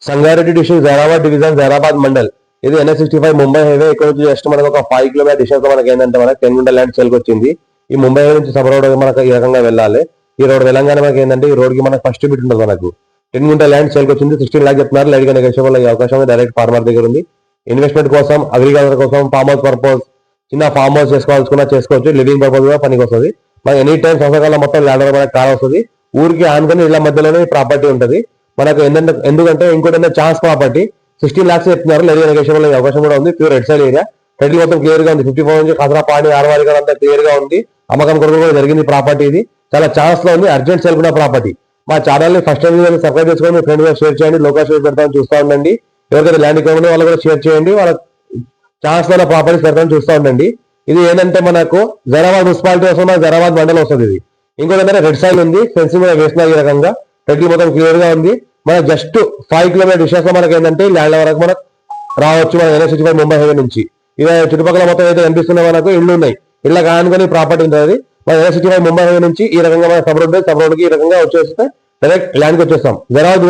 Sangareddy district Zaheerabad division Zaheerabad mandal. ఇది NH65 Mumbai highway. ఇక్కడ నుంచి జస్ట్ మనకు ఒక 5 కిలోమీటర్ డిస్టెన్స్ లో మనకి ఏంటంటే మనకి 10 గుంట ల్యాండ్ సేల్కి వచ్చింది. ఈ ముంబై హైవే నుంచి సబ్ రోడ్ మనకు ఈ రకంగా వెళ్ళాలి. ఈ రోడ్ వెళ్ళంగానే మనకి ఏంటంటే ఈ రోడ్ కి మనకు ఫస్ట్ బిట్ ఉంటుంది. మనకు 10 గుంట ల్యాండ్ సేల్కి వచ్చింది. 16 లాక్ చెప్తున్నారు. లైట్ గా నెగోషియబుల్ అయ్యే అవకాశం డైరెక్ట్ ఫార్మర్ దగ్గర ఉంది. ఇన్వెస్ట్మెంట్ కోసం, అగ్రికల్చర్ కోసం, ఫార్మ్ హౌస్ పర్పస్, చిన్న ఫార్మ్ హౌస్ చేసుకోవాల్సుకున్నా చేసుకోవచ్చు. లివింగ్ పర్పస్ కూడా పనికి వస్తుంది. మనకి ఎనీ టైం సంవత్సరాల మొత్తం ల్యాండ్ మనకు కాల్ వస్తుంది. ఊరికి ఆనుకొని ఇళ్ల మధ్యలోనే ప్రాపర్టీ ఉంటుంది మనకు. ఎందుకంటే ఇంకోటి ఛాన్స్ ప్రాపర్టీ 16 లాక్స్ చెప్తున్నారు. లేదు నెగోషియబుల్ అయ్యే అవకాశం కూడా ఉంది. Pure red side area. Title మొత్తం క్లియర్ గా ఉంది. 54 నుంచి ఖసరా పాడి ఆర్వారి అంతా క్లియర్ గా ఉంది. అమ్మకం కొరకు కూడా జరిగింది ప్రాపర్టీ. ఇది చాలా ఛాన్స్ లో ఉంది. అర్జెంట్ సేల్ కూడా ప్రాపర్టీ. మా ఛానల్ ని ఫస్ట్ టైం సబ్స్క్రైబ్ చేసుకొని మీ ఫ్రెండ్ షేర్ చేయండి. లోకల్ షేర్ పెడతామని చూస్తూ ఉండండి. ఎవరికైతే ల్యాండ్ ఇవ్వండి వాళ్ళు కూడా షేర్ చేయండి. వాళ్ళ ఛాన్స్ లో ప్రాపర్టీస్ పెడతామని చూస్తూ ఉండండి. ఇది ఏంటంటే మనకు జైరాబాద్ మున్సిపాలిటీ వస్తుంది, జైరాబాద్ మండలం వస్తుంది. ఇది ఇంకోటి ఏంటంటే రెడ్ సైడ్ ఉంది. ఫెన్సింగ్ మీద వేసిన ఈ రకంగా టైటిల్ మొత్తం క్లియర్ గా ఉంది. మన జస్ట్ 5 కిలోమీటర్ డిస్టెన్స్ లో మనకి ఏంటంటే ల్యాండ్ వరకు మనకు రావచ్చు. మన NH65 ముంబై హైవే నుంచి ఇక చుట్టుపక్కల మొత్తం అయితే కనిపిస్తున్న మనకు ఇళ్ళు ఉన్నాయి. ఇళ్ళ కానుకొని ప్రాపర్టీ ఉంటుంది. మన NH65 ముంబై హైవే నుంచి ఈ రకంగా మన సబ్ రోడ్ కి ఈ రకంగా వచ్చేస్తే డైరెక్ట్ ల్యాండ్కి వచ్చేస్తాం. జైరాబాద్